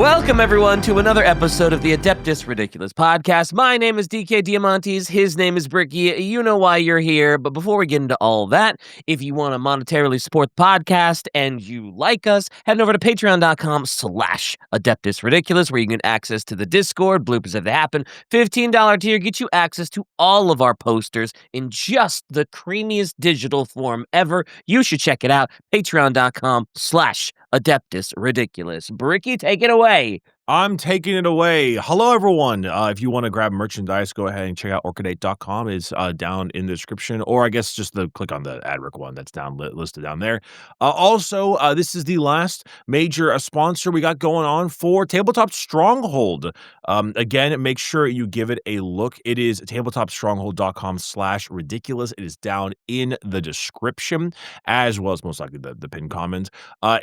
Welcome, everyone, to another episode of the Adeptus Ridiculous podcast. My name is DK Diamantes. His name is Bricky. You know why you're here. But before we get into all that, if you want to monetarily support the podcast and you like us, head over to patreon.com/Adeptus Ridiculous, where you can get access to the Discord, bloopers if they happen. $15 tier gets you access to all of our posters in just the creamiest digital form ever. You should check it out. Patreon.com/Adeptus Ridiculous. Bricky, take it away. I'm taking it away. Hello, everyone. If you want to grab merchandise, go ahead and check out orchidate.com. It's down in the description, or I guess just click on the Adric one that's down listed down there. Also, this is the last major sponsor we got going on for Tabletop Stronghold. Again, make sure you give it a look. It is tabletopstronghold.com/ridiculous. It is down in the description, as well as most likely the pinned comment.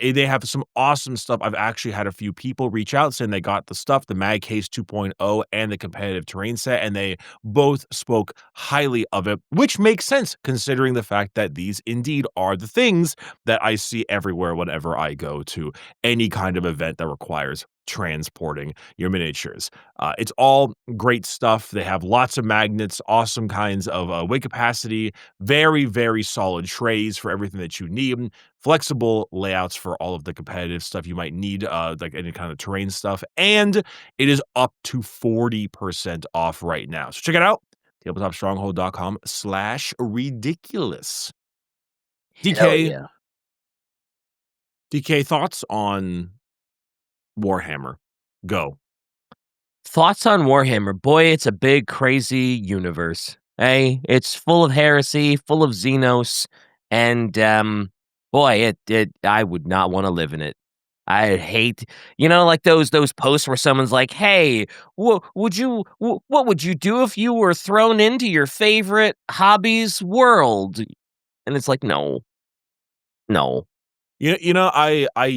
They have some awesome stuff. I've actually had a few people reach out saying they got the stuff, the Mag Case 2.0 and the competitive terrain set, and they both spoke highly of it, which makes sense considering the fact that these indeed are the things that I see everywhere whenever I go to any kind of event that requires transporting your miniatures. It's all great stuff. They have lots of magnets, awesome kinds of weight capacity, very, very solid trays for everything that you need, flexible layouts for all of the competitive stuff you might need, like any kind of terrain stuff, and it is up to 40% off right now. So check it out, tabletopstronghold.com/ridiculous. DK, DK, thoughts on Warhammer? Go. Thoughts on Warhammer? Boy, it's a big, crazy universe. Hey, it's full of heresy, full of Xenos, and boy, I would not want to live in it. I hate, like those posts where someone's like, "Hey, what would you do if you were thrown into your favorite hobby's world?" And it's like, no. I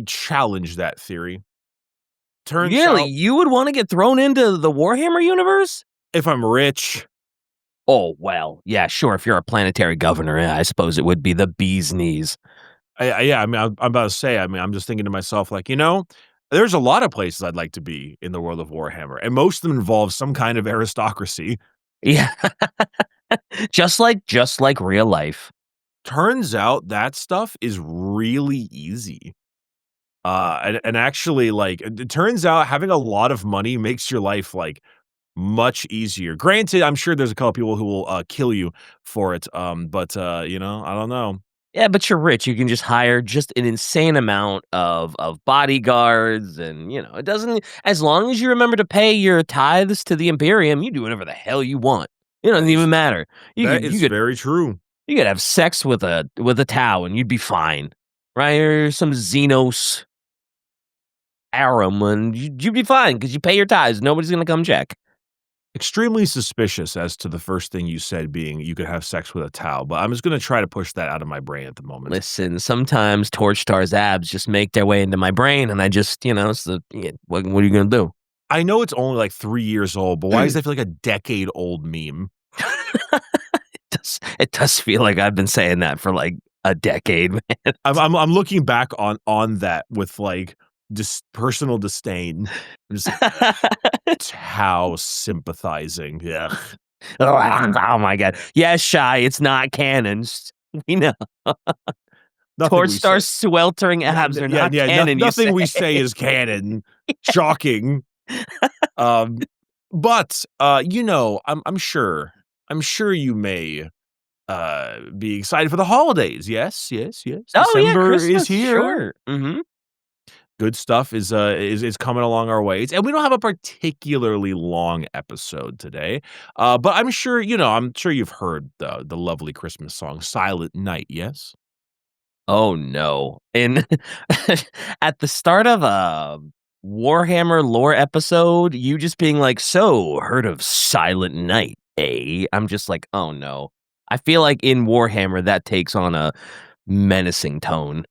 challenge that theory. Turns Really? out, You would want to get thrown into the Warhammer universe? if I'm rich. Oh, well, yeah, sure. If you're a planetary governor, I suppose it would be the bee's knees. I'm about to say, I'm just thinking to myself, like, there's a lot of places I'd like to be in the world of Warhammer, and most of them involve some kind of aristocracy. Yeah. just like real life. Turns out that stuff is really easy. And actually, like, it turns out having a lot of money makes your life, like, much easier. Granted, I'm sure there's a couple of people who will kill you for it, but I don't know. Yeah, but you're rich. You can just hire just an insane amount of bodyguards, and it doesn't. As long as you remember to pay your tithes to the Imperium, you do whatever the hell you want. It doesn't even matter. That is very true. You could have sex with a Tau, and you'd be fine, right? Or some Xenos Arum, and you'd be fine because you pay your tithes. Nobody's gonna come check. Extremely suspicious as to the first thing you said being you could have sex with a Tau, but I'm just going to try to push that out of my brain at the moment. Listen, sometimes Torch Star's abs just make their way into my brain, and I just, what are you going to do? I know it's only like 3 years old, but why does that feel like a decade-old meme? It does feel like I've been saying that for like a decade, man. I'm looking back on that with like personal disdain. I'm just like, how sympathizing. Yeah. Oh my god. Yeah, Shy, it's not canon. We know. Torch Star's sweltering abs are not canon. Nothing we say is canon. Shocking. But I'm sure you may be excited for the holidays. Yes. December is here. Sure. Mm-hmm. Good stuff is coming along our ways, and we don't have a particularly long episode today. But I'm sure you've heard the lovely Christmas song "Silent Night." Yes. Oh no! And at the start of a Warhammer lore episode, you just being like, "So, heard of Silent Night, eh?" I'm just like, "Oh no!" I feel like in Warhammer that takes on a menacing tone.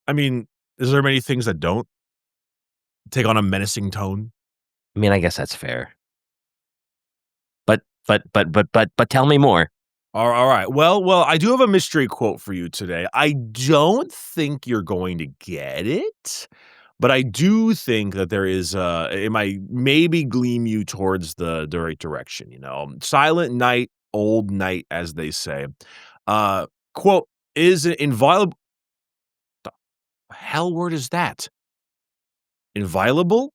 I mean, is there many things that don't take on a menacing tone? I mean, I guess that's fair. But tell me more. All right. Well, I do have a mystery quote for you today. I don't think you're going to get it, But I do think that there is, it might maybe gleam you towards the right direction, you know? Silent night, old night, as they say. Uh, quote, "Is an inviolable" hell word is that? Inviolable?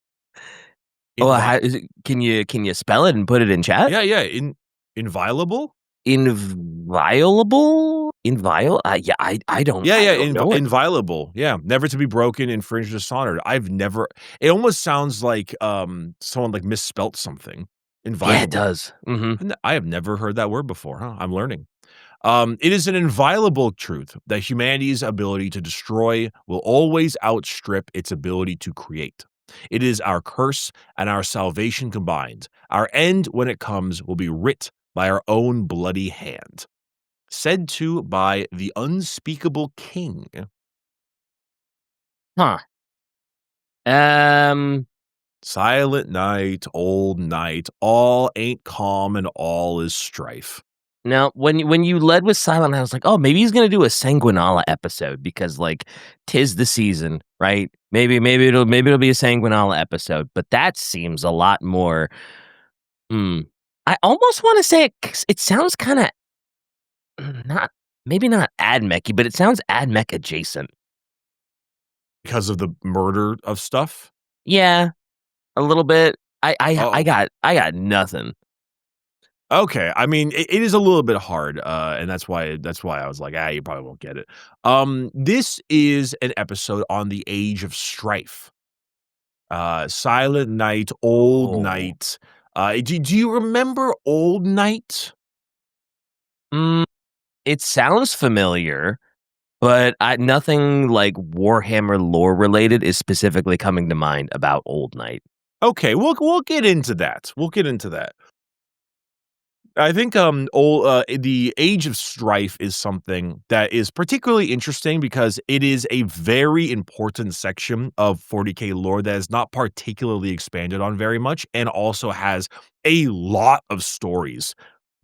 Oh, Invi how is it can you spell it and put it in chat? yeah, yeah, inviolable? Inviolable? Yeah, Yeah, I yeah, don't know it. inviolable, yeah, never to be broken, infringed, dishonored. I've never it almost sounds like, someone, like, misspelt something. Yeah, it Inviolable. does. Mhm. I have never heard that word before, huh? I'm learning. It is an inviolable truth that humanity's ability to destroy will always outstrip its ability to create. It is our curse and our salvation combined. Our end, when it comes, will be writ by our own bloody hand. Said to by the unspeakable king. Huh. Um, Silent night, old night, all ain't calm and all is strife. Now when you led with Silent, I was like, "Oh, maybe he's gonna do a Sanguinala episode because, like, 'tis the season, right? Maybe it'll be a Sanguinala episode," but that seems a lot more, hmm, I almost wanna say it sounds kinda not maybe not AdMech-y, but it sounds AdMech adjacent. Because of the murder of stuff? Yeah, a little bit. Oh, I got nothing. okay. I mean, it is a little bit hard, and that's why I was like, "Ah, you probably won't get it." This is an episode on the Age of Strife. Silent Night, Old Oh. Night. Do you remember Old Night? Mm, it sounds familiar. But I nothing like Warhammer lore related is specifically coming to mind about Old Knight. Okay, we'll get into that. We'll get into that. I think, the Age of Strife is something that is particularly interesting because it is a very important section of 40K lore that is not particularly expanded on very much, and also has a lot of stories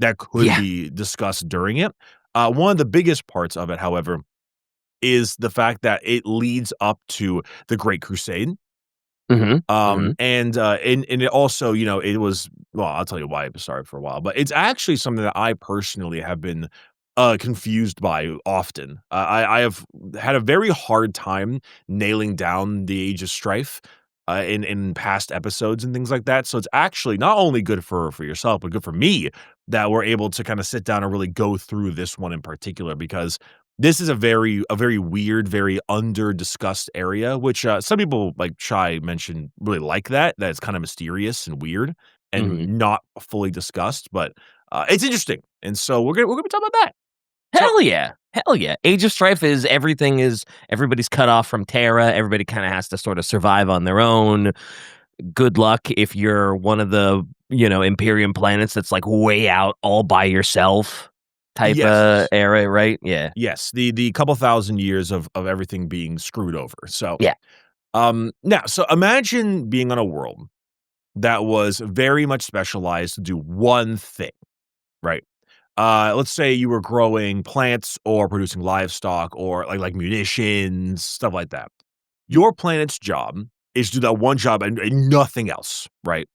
that could Yeah. be discussed during it. One of the biggest parts of it, however, is the fact that it leads up to the Great Crusade. Mhm. Mhm. And it also, you know, it was well, I'll tell you why it started for a while, but it's actually something that I personally have been, confused by often. I have had a very hard time nailing down the Age of Strife, in past episodes and things like that, so it's actually not only good for yourself, but good for me that we're able to kinda sit down and really go through this one in particular because this is a very weird, very under-discussed area, which, some people, like Shy mentioned, really like that it's kinda mysterious and weird Mhm. and not fully discussed, but, it's interesting, and so we're gonna be talking about that. So Hell yeah. Hell yeah. Age of Strife is everybody's cut off from Terra, everybody kinda has to sort of survive on their own. Good luck if you're one of the, Imperium planets that's, like, way out all by yourself type, yes. era, right? Yeah. Yes, the couple thousand years of everything being screwed over, so, Yeah. now so imagine being on a world that was very much specialized to do one thing, right? Let's say you were growing plants or producing livestock or like munitions, stuff like that. Your planet's job is to do that one job and nothing else, right?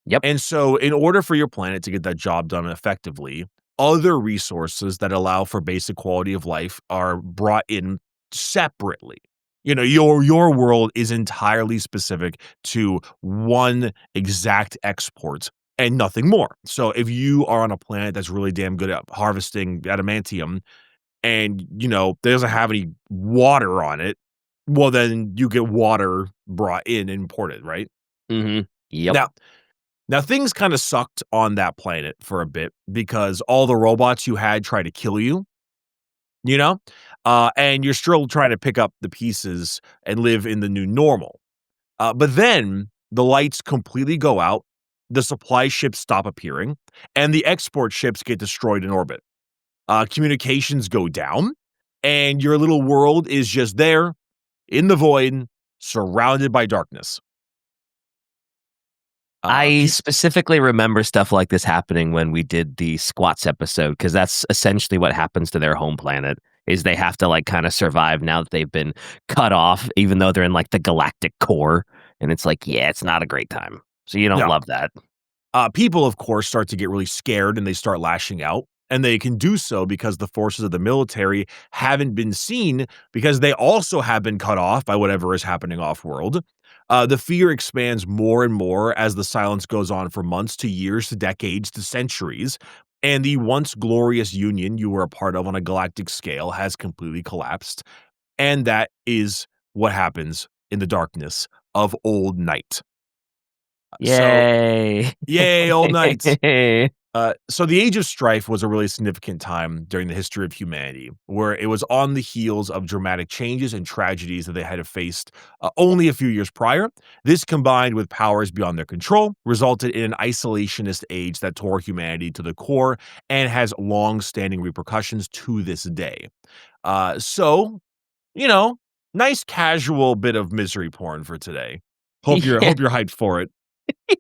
Yep. And so in order for your planet to get that job done effectively, other resources that allow for basic quality of life are brought in separately. You know, your world is entirely specific to one exact export and nothing more. So if you are on a planet that's really damn good at harvesting adamantium and, you know, doesn't have any water on it, well, then you get water brought in and imported, right? Mhm. Yep. Now, now things kinda sucked on that planet for a bit because all the robots you had try to kill you, you know? And you're still trying to pick up the pieces and live in the new normal. But then the lights completely go out, the supply ships stop appearing, and the export ships get destroyed in orbit. Communications go down, and your little world is just there in the void, surrounded by darkness. I Peop specifically remember stuff like this happening when we did the Squats episode, because that's essentially what happens to their home planet. is they have to, like, kinda survive now that they've been cut off, even though they're in, like, the galactic core, and it's like, yeah, it's not a great time. So you don't No. love that. People, of course, start to get really scared and they start lashing out. And they can do so because the forces of the military haven't been seen because they also have been cut off by whatever is happening off world. The fear expands more and more as the silence goes on for months to years to decades to centuries. And the once glorious union you were a part of on a galactic scale has completely collapsed. And that is what happens in the darkness of Old Night. So, Yay. yay, Old Night. So the Age of Strife was a really significant time during the history of humanity, where it was on the heels of dramatic changes and tragedies that they had faced only a few years prior. This, combined with powers beyond their control, resulted in an isolationist age that tore humanity to the core and has long-standing repercussions to this day. So, you know, nice casual bit of misery porn for today. Yeah. Hope you're hyped for it.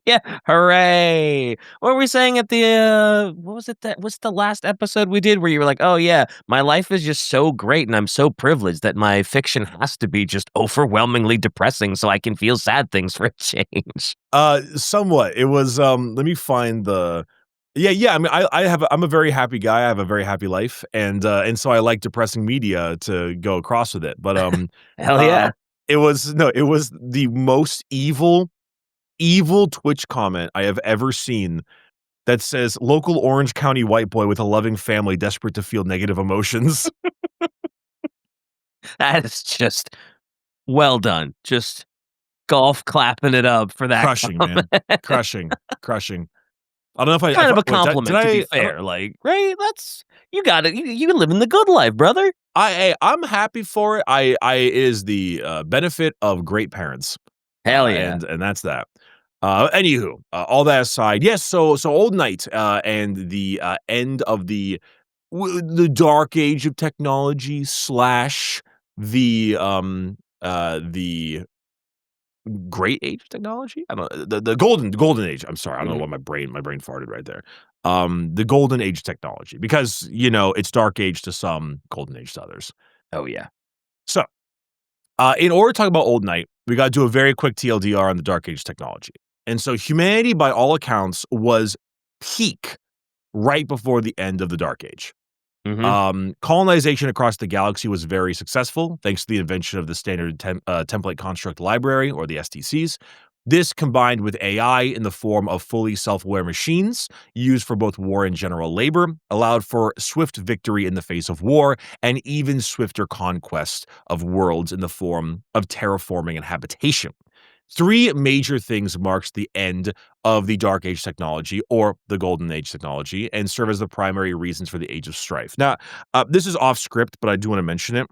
Yeah, hooray! What were we saying at the, what was it that what's the last episode we did where you were like, "Oh, yeah, my life is just so great and I'm so privileged that my fiction has to be just overwhelmingly depressing so I can feel sad things for a change." Somewhat. It was, let me find the yeah, I mean, I'm a very happy guy, I have a very happy life, and so I like depressing media to go across with it, but, Hell uh, yeah. it was the most evil Twitch comment I have ever seen that says, "Local Orange County white boy with a loving family desperate to feel negative emotions." That is just well done. Just golf clapping it up for that Crushing, comment. man. Crushing, crushing. I don't know if Kind of a wait, did compliment, to be I don't fair, like, right? That's you got it. You living the good life, brother. I'm happy for it. It is the, benefit of great parents, Hell yeah. and that's that. Anywho, all that aside, yes, so Old Night, and the, end of the dark age of technology slash the great age of technology? I don't the golden age, I'm sorry, I don't know Mhm. what my brain farted right there. The golden age of technology because, it's dark age to some, golden age to others. Oh, yeah. So, in order to talk about Old Night, we gotta do a very quick TLDR on the dark age technology. And so humanity, by all accounts, was peak right before the end of the dark age. Mhm. Colonization across the galaxy was very successful thanks to the invention of the standard template construct library, or the STCs. This, combined with AI in the form of fully self-aware machines used for both war and general labor, allowed for swift victory in the face of war and even swifter conquest of worlds in the form of terraforming and habitation. Three major things marks the end of the Dark Age technology, or the Golden Age technology, and serve as the primary reasons for the Age of Strife. Now, this is off script, but I do want to mention it.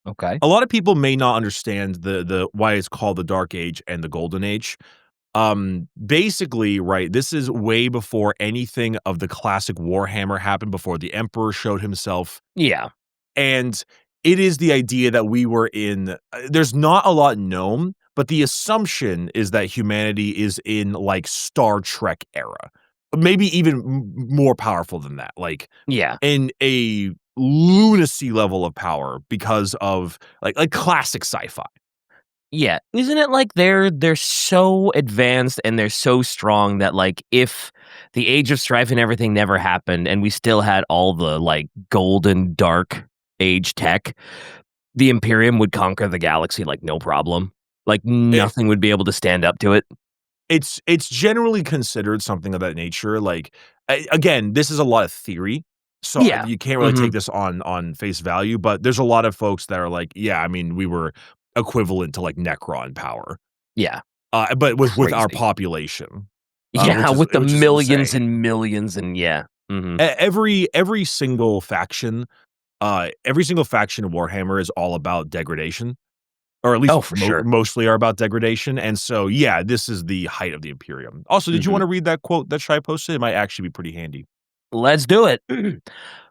Okay. A lot of people may not understand the why it's called the Dark Age and the Golden Age. Basically, right, this is way before anything of the classic Warhammer happened, before the Emperor showed himself, Yeah. and it is the idea that we were in there's not a lot known, but the assumption is that humanity is in, like, Star Trek era. Maybe even more powerful than that, like, Yeah. in a lunacy level of power because of, like classic sci-fi. Yeah. Isn't it like they're so advanced and they're so strong that, like, if the Age of Strife and everything never happened and we still had all the, like, golden dark age tech, the Imperium would conquer the galaxy like no problem. Like, It nothing would be able to stand up to it. it's generally considered something of that nature, like, again, this is a lot of theory, so Yeah. you can't really take Mhm. this on face value, but there's a lot of folks that are like, "Yeah, I mean, we were equivalent to, like, Necron power." Yeah. But with our Crazy. population, Yeah, with the which is millions insane. and millions and yeah. Mhm. Every single faction, every single faction in Warhammer is all about degradation, or at least Oh, for sure. mostly are about degradation, and so, yeah, this is the height of the Imperium. Also, did you Mhm. wanna read that quote that Shai posted? It might actually be pretty handy. Let's do it.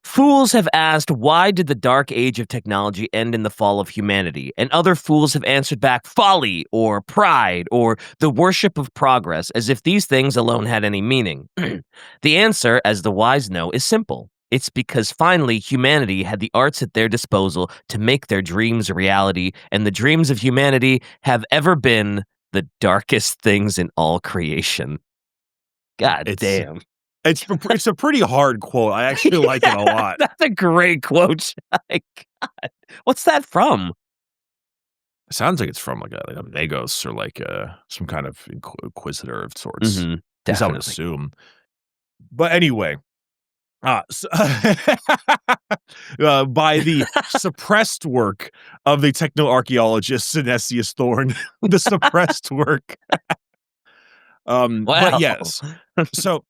Fools have asked, why did the dark age of technology end in the fall of humanity? And other fools have answered back, folly, or pride, or the worship of progress, as if these things alone had any meaning. The answer, as the wise know, is simple. It's because finally humanity had the arts at their disposal to make their dreams a reality, and the dreams of humanity have ever been the darkest things in all creation. God It's damn. it's a pretty hard quote. I actually like it Yeah, a lot. that's a great quote. My God. What's that from? It sounds like it's from like a Magos or like some kind of inquisitor of sorts. Mhm. At least I would Definitely. assume. But anyway, so by the suppressed work of the techno-archaeologist Synesius Thorne, the suppressed work. But Wow. yes, so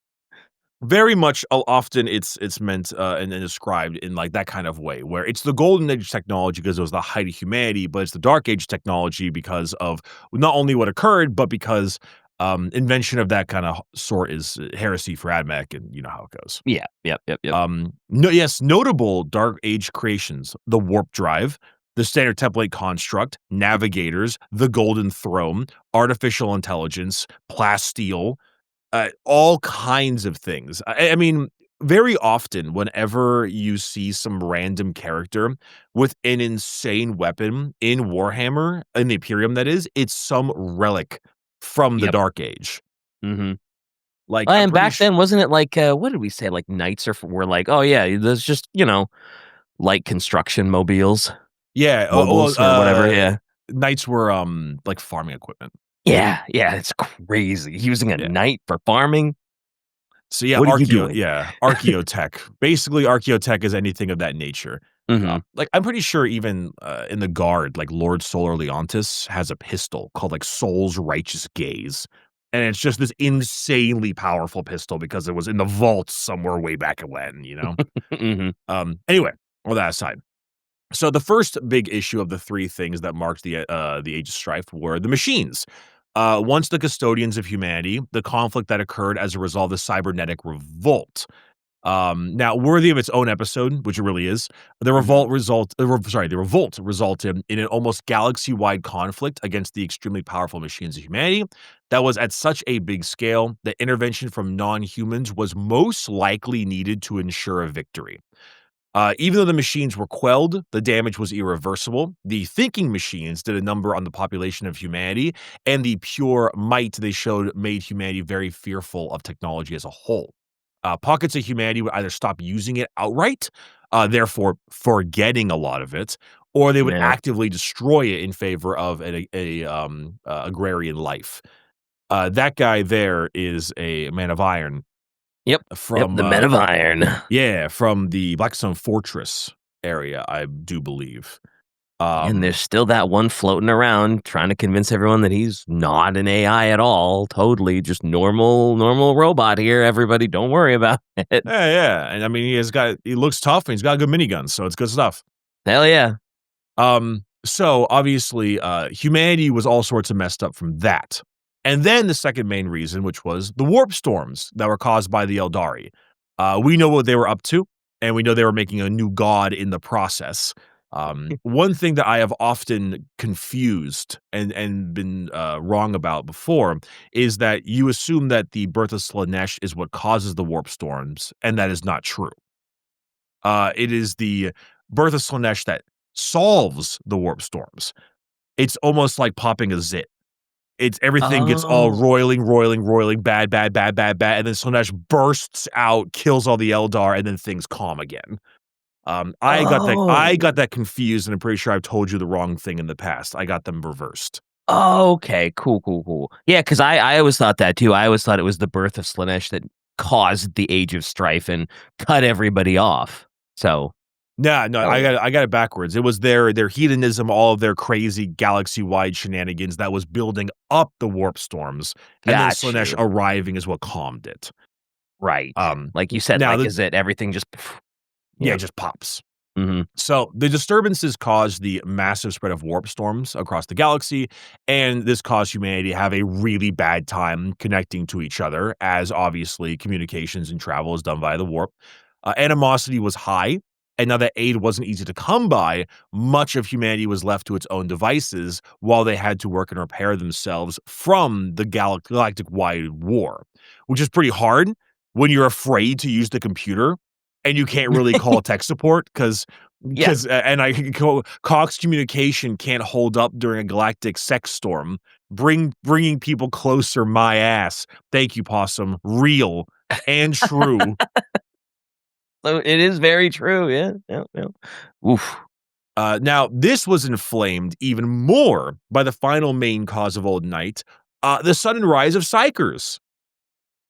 very much often it's meant and described in like that kind of way where it's the golden age technology because it was the height of humanity, but it's the dark age technology because of not only what occurred, but because invention of that kind of sort is heresy for AdMech, and you know how it goes. Yeah. Yep, yep, yep. No, yes, notable dark age creations: the warp drive, the standard template construct, navigators, the golden throne, artificial intelligence, plasteel, all kinds of things. I mean, very often, whenever you see some random character with an insane weapon in Warhammer, in the Imperium, that is, it's some relic from the Yep. Dark Age. Mhm. Like, I'm And pretty back then, wasn't it like, what did we say? Like knights were like, oh yeah, there's just, light construction yeah, mobiles or whatever. Yeah. knights were, like, farming equipment. Yeah. Yeah. It's crazy. Using a Yeah. knight for farming. So, yeah, What are you doing? archaeotech. Basically, archaeotech is anything of that nature. Mhm. Like, I'm pretty sure even, in the Guard, like, Lord Solar Leontis has a pistol called, like, Soul's Righteous Gaze, and it's just this insanely powerful pistol because it was in the vault somewhere way back when, you know? Mhm. Anyway, all that aside. So the first big issue of the three things that marked the Age of Strife were the machines. Once the custodians of humanity, the conflict that occurred as a result of the cybernetic revolt. Now, worthy of its own episode, which it really is, Mhm. the revolt resulted in an almost galaxy-wide conflict against the extremely powerful machines of humanity that was at such a big scale that intervention from non-humans was most likely needed to ensure a victory. Even though the machines were quelled, the damage was irreversible. The thinking machines did a number on the population of humanity, and the pure might they showed made humanity very fearful of technology as a whole. Pockets of humanity would either stop using it outright, therefore forgetting a lot of it, or they would Yeah. actively destroy it in favor of agrarian life. That guy there is a man of iron Yep. Yep. from The Men of Iron. yeah, from the Blackstone Fortress area, I do believe. And Um, there's still that one floating around trying to convince everyone that he's not an AI at all. Totally just normal robot here. Everybody don't worry about it. yeah, and I mean, he looks tough and he's got good miniguns, so it's good stuff. Hell yeah. So obviously, humanity was all sorts of messed up from that. And then the second main reason, which was the warp storms that were caused by the Eldari. We know what they were up to, and we know they were making a new god in the process. One thing that I have often confused and been wrong about before is that you assume that the birth of Slanesh is what causes the warp storms, and that is not true. It is the birth of Slanesh that solves the warp storms. It's almost like popping a zit. It's everything gets all Oh. roiling, bad, and then Slanesh bursts out, kills all the Eldar, and then things calm again. I got Oh. that confused, and I'm pretty sure I've told you the wrong thing in the past. I got them reversed. Okay. Cool, cool, cool. Yeah, because I always thought that too. I always thought it was the birth of Slanesh that caused the Age of Strife and cut everybody off. So, Nah, no, hell yeah. I got it backwards. It was their hedonism, all of their crazy galaxy-wide shenanigans that was building up the warp storms, and then Got Slanesh you. arriving is what calmed it. Right. Um, Like you said, now like, the is it everything just yeah, yeah. it just pops. Mhm. So the disturbances caused the massive spread of warp storms across the galaxy, and this caused humanity to have a really bad time connecting to each other, as obviously communications and travel is done via the warp. Animosity was high, and now that aid wasn't easy to come by, much of humanity was left to its own devices while they had to work and repair themselves from the galactic-wide war, which is pretty hard when you're afraid to use the computer and you can't really call tech support Yeah. and I Cox communication can't hold up during a galactic sex storm. Bringing people closer, my ass. Thank you, Possum. Real and true. So it is very true. Yeah. Yeah. Yeah. Oof. Now, this was inflamed even more by the final main cause of Old Night, the sudden rise of psychers.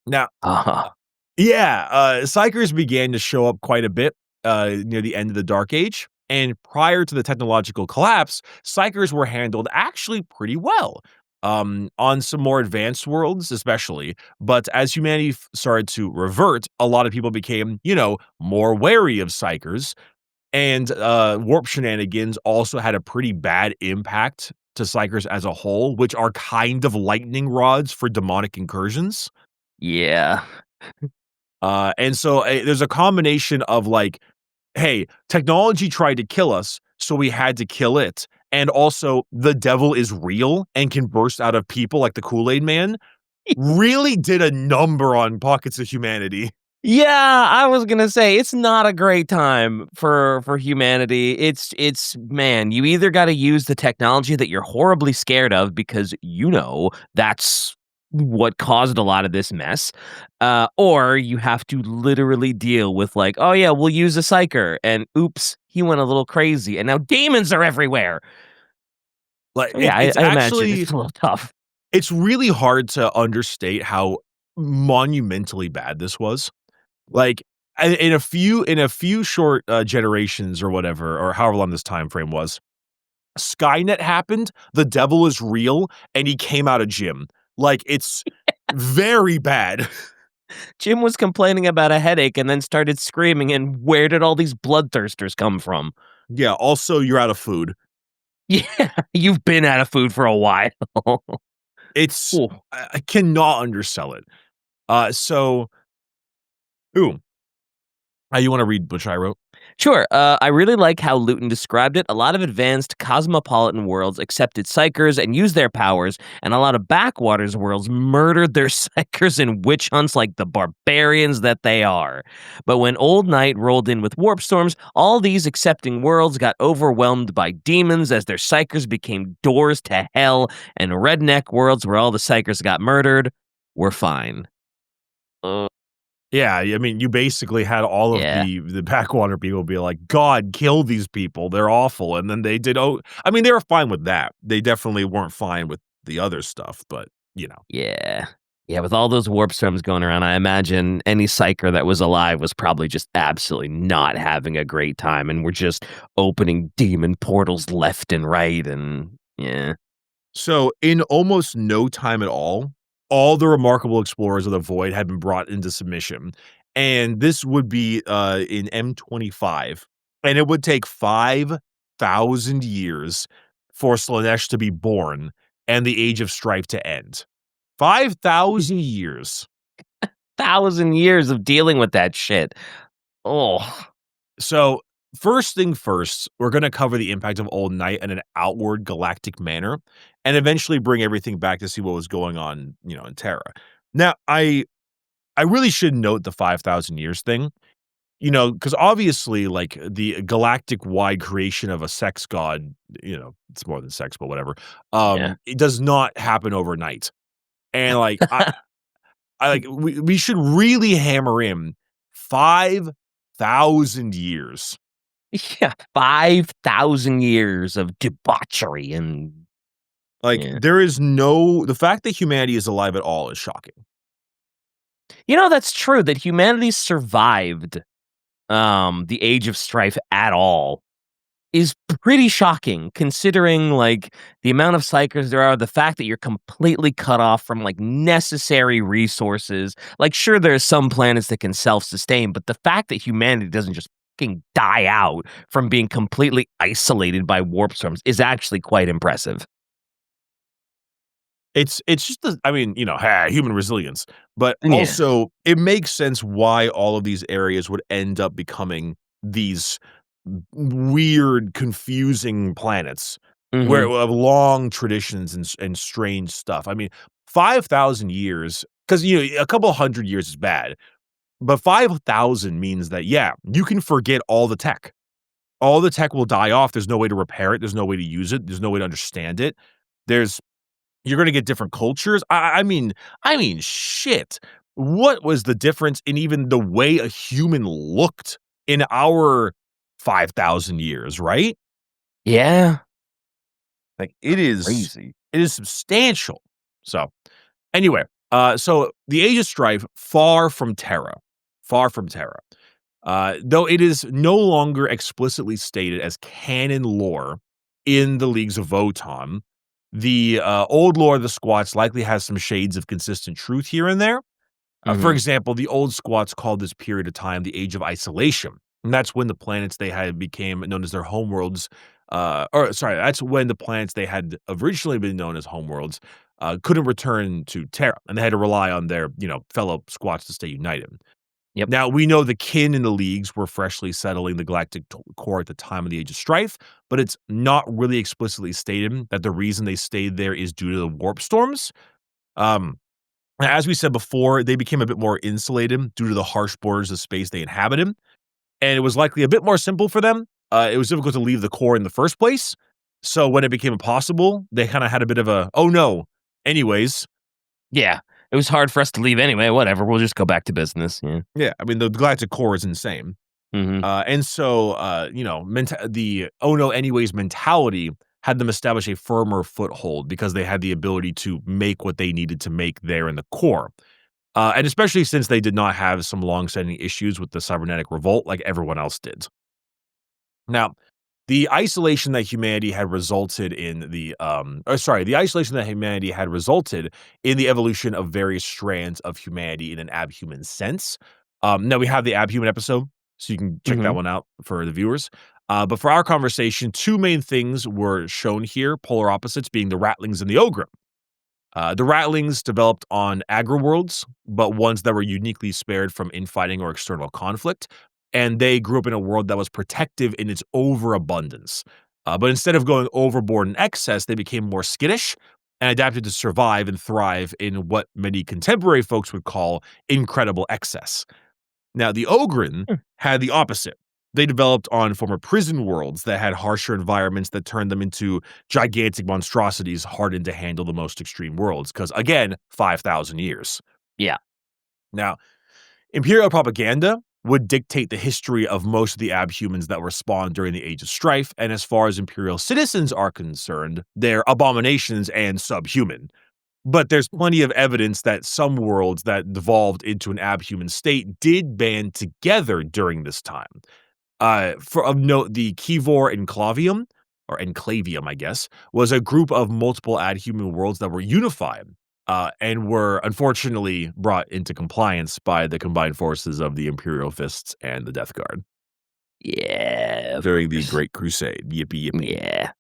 Now, Uh-huh. yeah, psychers began to show up quite a bit near the end of the Dark Age, and prior to the technological collapse, psychers were handled actually pretty well. On some more advanced worlds, especially. But as humanity started to revert, a lot of people became, more wary of psychers, and, warp shenanigans also had a pretty bad impact to psychers as a whole, which are kind of lightning rods for demonic incursions. Yeah. And so, there's a combination of, like, "Hey, technology tried to kill us, so we had to kill it," and also, "The devil is real and can burst out of people like the Kool-Aid Man," really did a number on pockets of humanity. Yeah, I was gonna say it's not a great time for humanity. It's man, you either got to use the technology that you're horribly scared of because that's what caused a lot of this mess, or you have to literally deal with like, oh yeah, we'll use a psyker, and oops, he went a little crazy, and now demons are everywhere. Like, So yeah, it's I imagine actually it's a little tough. it's really hard to understate how monumentally bad this was. Like, in a few short, generations or whatever, or however long this time frame was, Skynet happened, the devil is real, and he came out of gym. Like, it's very bad. Jim was complaining about a headache and then started screaming, and where did all these bloodthirsters come from? Yeah, also, you're out of food. Yeah, you've been out of food for a while. It's Ooh. I cannot undersell it. So ooh, you wanna read which I wrote? Sure, I really like how Luton described it. A lot of advanced cosmopolitan worlds accepted psychers and used their powers, and a lot of backwaters worlds murdered their psychers in witch hunts like the barbarians that they are. But when Old Night rolled in with warp storms, all these accepting worlds got overwhelmed by demons as their psychers became doors to hell, and redneck worlds where all the psychers got murdered were fine. Uh, Yeah, I mean, you basically had all of yeah. the backwater people be like, "God, kill these people, they're awful," and then they did I mean, they were fine with that. They definitely weren't fine with the other stuff, but, you know. Yeah. Yeah, with all those warp storms going around, I imagine any psyker that was alive was probably just absolutely not having a great time, and we're just opening demon portals left and right, and yeah. So, in almost no time at all the remarkable explorers of the void had been brought into submission, and this would be, in M25, and it would take 5,000 years for Slaanesh to be born and the Age of Strife to end. 5,000 years. 1,000 years of dealing with that shit. Oh, So, first thing first, we're gonna cover the impact of Old Night in an outward galactic manner, and eventually bring everything back to see what was going on, in Terra. Now, I really should note the 5,000 years thing, because obviously, like, the galactic-wide creation of a sex god, it's more than sex, but whatever, yeah. it does not happen overnight. And, like, we should really hammer in 5,000 years. Yeah, 5,000 years of debauchery and Like, yeah. the fact that humanity is alive at all is shocking. That's true that humanity survived, the Age of Strife at all. Is pretty shocking considering, like, the amount of psychers there are, the fact that you're completely cut off from, like, necessary resources. Like, sure, there's some planets that can self-sustain, but the fact that humanity doesn't just fucking die out from being completely isolated by warp storms is actually quite impressive. It's just I mean, human resilience, but Yeah. also it makes sense why all of these areas would end up becoming these weird, confusing planets where Mhm. have long traditions and strange stuff. I mean, 5,000 years, because a couple hundred years is bad, But 5,000 means that, yeah, you can forget all the tech. All the tech will die off. There's no way to repair it. There's no way to use it. There's no way to understand it. There's You're gonna get different cultures. I mean, shit. What was the difference in even the way a human looked in our 5,000 years, right? Yeah. Like, Crazy. it is substantial. So, anyway, so the Age of Strife, far from Terra. Though it is no longer explicitly stated as canon lore in the Leagues of Votann, the old lore of the Squats likely has some shades of consistent truth here and there. For Mhm. example, the old Squats called this period of time the Age of Isolation, and that's when the planets they had became known as their homeworlds. That's when the planets they had originally been known as homeworlds couldn't return to Terra, and they had to rely on their fellow Squats to stay united. Yep. Now, we know the kin in the leagues were freshly settling the galactic core at the time of the Age of Strife, but it's not really explicitly stated that the reason they stayed there is due to the warp storms. Um, as we said before, they became a bit more insulated due to the harsh borders of space they inhabited, and it was likely a bit more simple for them. It was difficult to leave the core in the first place, so when it became impossible, they kind of had a bit of a, "Oh, no." Anyways, Yeah. It was hard for us to leave anyway, whatever, we'll just go back to business, yeah. yeah, I mean, the galactic core is insane. Mhm. And so, the "oh no, anyways" mentality had them establish a firmer foothold because they had the ability to make what they needed to make there in the core. And especially since they did not have some long-standing issues with the cybernetic revolt like everyone else did. Now, the isolation that humanity had resulted in the isolation that humanity had resulted in the evolution of various strands of humanity in an abhuman sense. Now we have the abhuman episode, so you can check that Mhm. one out for the viewers. But for our conversation, two main things were shown here, polar opposites being the rattlings and the ogre. The rattlings developed on agri-worlds, but ones that were uniquely spared from infighting or external conflict, and they grew up in a world that was protective in its overabundance. But instead of going overboard in excess, they became more skittish and adapted to survive and thrive in what many contemporary folks would call incredible excess. Now, the Ogren Hmm. had the opposite. They developed on former prison worlds that had harsher environments that turned them into gigantic monstrosities hardened to handle the most extreme worlds. Because, again, 5,000 years. Yeah. Now, Imperial propaganda would dictate the history of most of the abhumans that were spawned during the Age of Strife, and as far as Imperial citizens are concerned, they're abominations and subhuman. But there's plenty of evidence that some worlds that devolved into an abhuman state did band together during this time. For of note, the Kivor Enclavium, or Enclavium, I guess, was a group of multiple adhuman worlds that were unified, and were unfortunately brought into compliance by the combined forces of the Imperial Fists and the Death Guard Yeah, of during the course. Great Crusade. Yippee yippee. Yeah.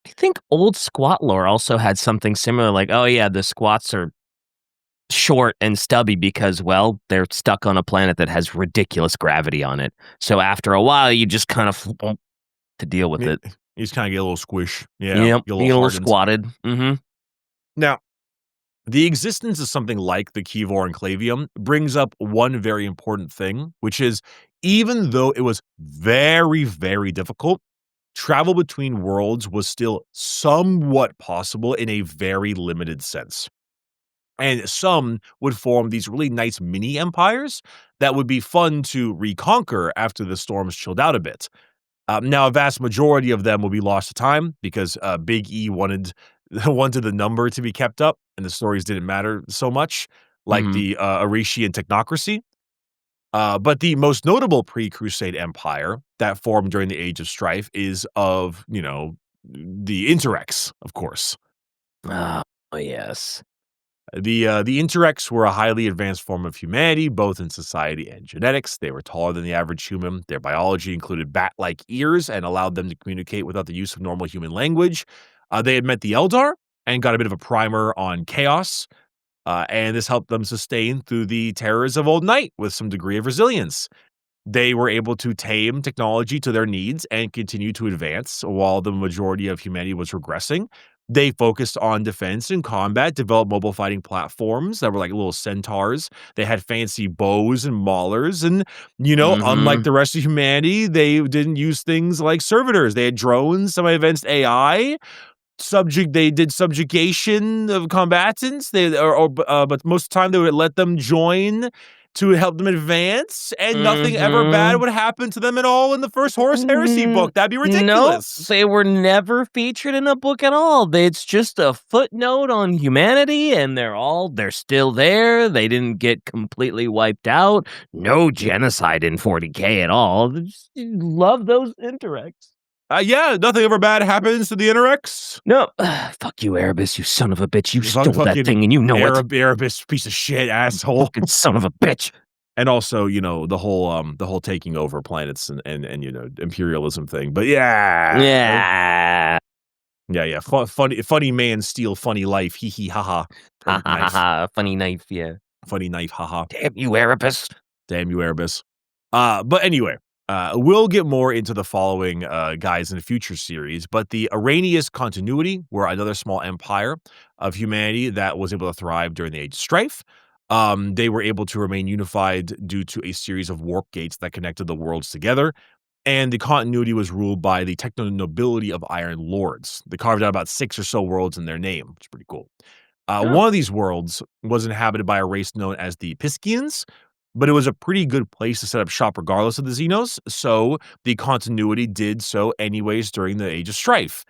I think old squat lore also had something similar, like, oh yeah, the squats are short and stubby because, well, they're stuck on a planet that has ridiculous gravity on it. So after a while, you just kind of to deal with Yeah, it. you just kinda get a little squish. Yeah, Yep, get a you little get a little hardened. squatted. Mhm. Now, the existence of something like the Kivor Enclavium brings up one very important thing, which is even though it was very, very difficult, travel between worlds was still somewhat possible in a very limited sense. And some would form these really nice mini empires that would be fun to reconquer after the storms chilled out a bit. Now, a vast majority of them will be lost to time because Big E wanted wanted the number to be kept up, and the stories didn't matter so much, like Mhm. the Aretian technocracy. But the most notable pre-Crusade empire that formed during the Age of Strife is of the Interrex, of course. Oh, yes. The Interrex were a highly advanced form of humanity, both in society and genetics. They were taller than the average human. Their biology included bat-like ears and allowed them to communicate without the use of normal human language. They had met the Eldar and got a bit of a primer on chaos, and this helped them sustain through the terrors of Old Night with some degree of resilience. They were able to tame technology to their needs and continue to advance while the majority of humanity was regressing. They focused on defense and combat, developed mobile fighting platforms that were like little centaurs. They had fancy bows and maulers, and unlike Mhm. the rest of humanity, they didn't use things like servitors. They had drones, semi-advanced AI. They did subjugation of combatants. But most of the time they would let them join to help them advance, and nothing ever bad Mhm. would happen to them at all in the first Horus Heresy book. That'd be Nope, ridiculous. they were never featured in a book at all. It's just a footnote on humanity, and they're still there. They didn't get completely wiped out. No genocide in 40K at all. Just love those interacts. Yeah, nothing ever bad happens to the Interrex. No, fuck you, Erebus, you son of a bitch. You stole that Fucking thing, and you know it. Erebus piece of shit asshole. Fucking son of a bitch. And also, the whole taking over planets and imperialism thing. But yeah. Yeah. Yeah. Funny man steal funny life. Hee hee ha ha. Ha Funny ha ha knife. ha. Funny knife, yeah. Funny knife, haha. Damn you, Erebus. Damn you, Erebus. But anyway, we'll get more into the following guys in the future series, but the Arrhenius continuity were another small empire of humanity that was able to thrive during the Age of Strife. They were able to remain unified due to a series of warp gates that connected the worlds together, and the continuity was ruled by the techno-nobility of Iron Lords. They carved out about 6 or so worlds in their name, which is pretty cool. Oh, One of these worlds was inhabited by a race known as the Piscians, but it was a pretty good place to set up shop regardless of the Xenos, so the continuity did so anyways during the Age of Strife.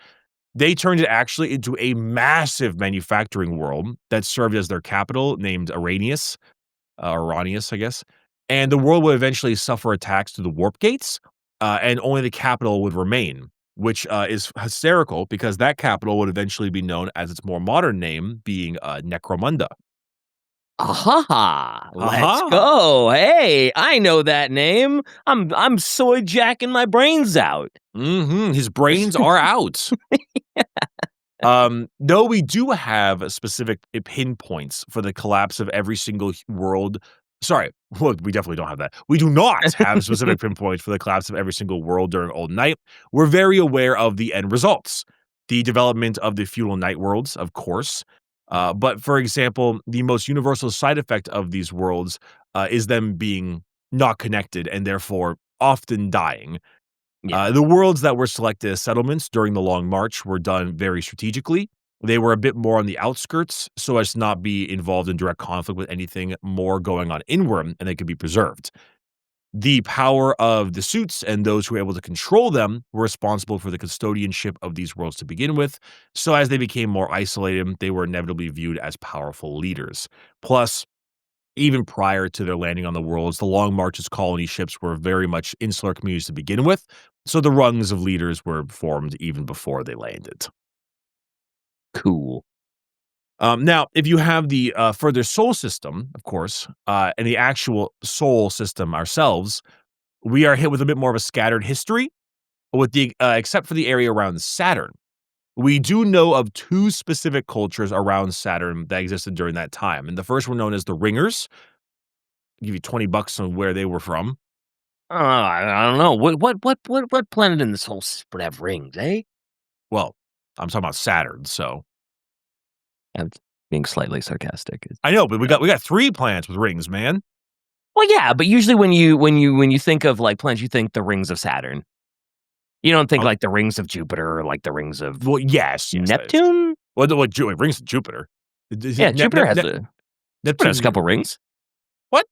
They turned it actually into a massive manufacturing world that served as their capital, named Arrhenius, I guess. And the world would eventually suffer attacks through the warp gates, and only the capital would remain, which is hysterical because that capital would eventually be known as its more modern name, being Necromunda. aha! Let's Aha! go. Hey, I know that name. I'm soy jacking my brains out. His brains are out. Though we do have specific pinpoints for the collapse of every single world. Sorry, well, we definitely don't have that. We do not have specific pinpoints for the collapse of every single world during Old Night. We're very aware of the end results, the development of the feudal night worlds, of course. But for example, the most universal side effect of these worlds is them being not connected and therefore often dying. Yeah. The worlds that were selected as settlements during the Long March were done very strategically. They were a bit more on the outskirts so as to not be involved in direct conflict with anything more going on inward, and they could be preserved. The power of the suits and those who were able to control them were responsible for the custodianship of these worlds to begin with. So as they became more isolated, they were inevitably viewed as powerful leaders. Plus, even prior to their landing on the worlds, the Long March's colony ships were very much insular communities to begin with, so the rungs of leaders were formed even before they landed. Cool. Now, if you have the further Sol system, of course, and the actual Sol system ourselves, we are hit with a bit more of a scattered history, with the except for the area around Saturn. We do know of 2 specific cultures around Saturn that existed during that time, and the first one known as the Ringers. I'll give you $20 on where they were from. I don't know. What planet in this whole would have rings, eh? Well, I'm talking about Saturn, so I'm being slightly sarcastic. I know, but we got 3 planets with rings, man. Well, yeah, but usually when you think of like planets, you think the rings of Saturn. You don't think Oh, like the rings of Jupiter or like the rings of well, yes, that is. Neptune? What rings to Jupiter? Yeah, Jupiter has a Neptune. couple rings. What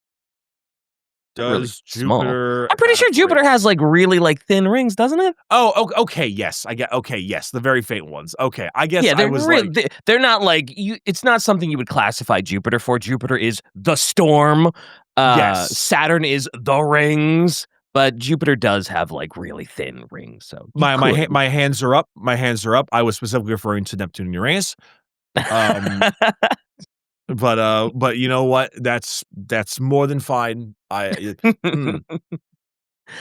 They're really does small. Jupiter I'm pretty have sure Jupiter rings? has like really like thin rings, doesn't it? Okay, yes, okay, yes, the very faint ones. Okay, I guess Yeah, I they're was real. like, They're not like you. It's not something you would classify Jupiter for. Jupiter is the storm. yes. Saturn is the rings, but Jupiter does have like really thin rings. So you could. My hands are up. My hands are up. I was specifically referring to Neptune and Uranus. Um, but you know what? That's more than fine. I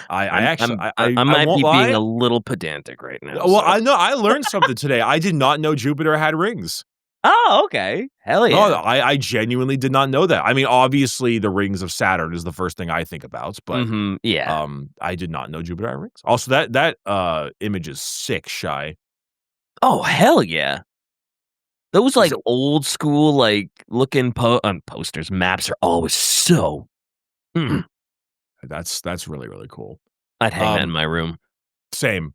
actually I I might won't be being lie. a little pedantic right now. Well, So. I know I learned something today. I did not know Jupiter had rings. Oh, okay. Hell No, yeah. I genuinely did not know that. I mean, obviously, the rings of Saturn is the first thing I think about, but Yeah. I did not know Jupiter had rings. Also, that image is sick, Shy. Oh, hell yeah. Those, Is like, it old school, like, looking posters, maps are always so that's really, really cool. I'd hang that in Um, my room. Same.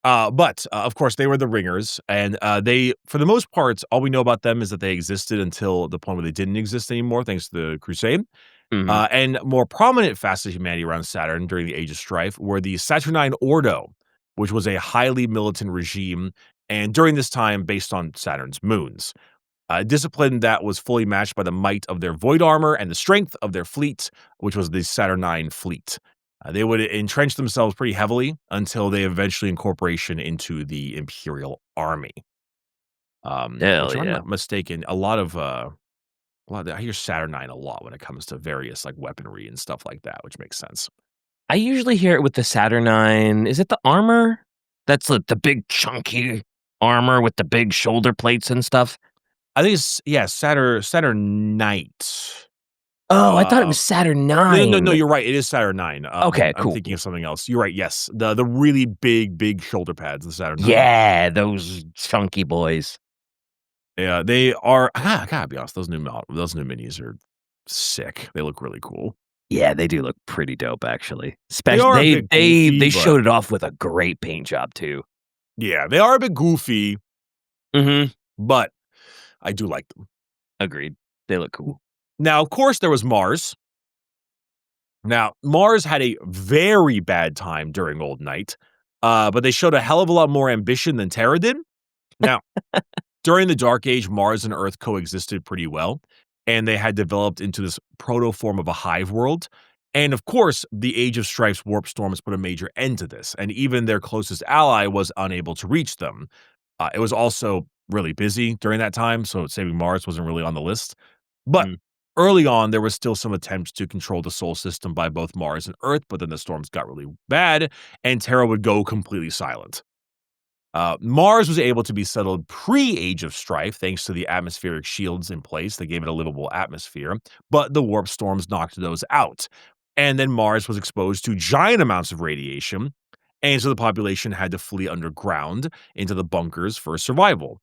But of course, they were the ringers, and, they for the most part, all we know about them is that they existed until the point where they didn't exist anymore, thanks to the Crusade. Mhm. And more prominent facets of humanity around Saturn during the Age of Strife were the Saturnine Ordo, which was a highly militant regime, and during this time based on Saturn's moons. A discipline that was fully matched by the might of their void armor and the strength of their fleet, which was the Saturnine fleet. They would entrench themselves pretty heavily until they eventually incorporation into the Imperial Army. Hell Which, if I'm yeah. not mistaken, I hear Saturnine a lot when it comes to various like weaponry and stuff like that, which makes sense. I usually hear it with the Saturnine. Is it the armor? That's the big chunky armor with the big shoulder plates and stuff? I think it's yeah, Saturnite. Oh, I thought it was Um, no, Saturnine. you're right. It is Saturnine. Okay, I'm cool, thinking cool. of something else. You're right. Yes, the really big shoulder pads, the Saturnine. Yeah, those chunky boys. Yeah, they are. I gotta be honest. Those new minis are sick. They look really cool. Yeah, they do look pretty dope, actually. They Especially are a bit goofy, they but showed it off with a great paint job too. yeah, they are a bit goofy, Mhm. but I do like them. Agreed. They look cool. Now, of course, there was Mars. Now, Mars had a very bad time during Old Night, but they showed a hell of a lot more ambition than Terra did. Now, during the Dark Age, Mars and Earth coexisted pretty well, and they had developed into this proto form of a hive world. And of course, the Age of Strife's warp storms put a major end to this, and even their closest ally was unable to reach them. It was also really busy during that time, so saving Mars wasn't really on the list. But Mm. early on, there was still some attempts to control the solar system by both Mars and Earth, but then the storms got really bad, and Terra would go completely silent. Mars was able to be settled pre-Age of Strife thanks to the atmospheric shields in place that gave it a livable atmosphere, but the warp storms knocked those out. And then Mars was exposed to giant amounts of radiation, and so the population had to flee underground into the bunkers for survival.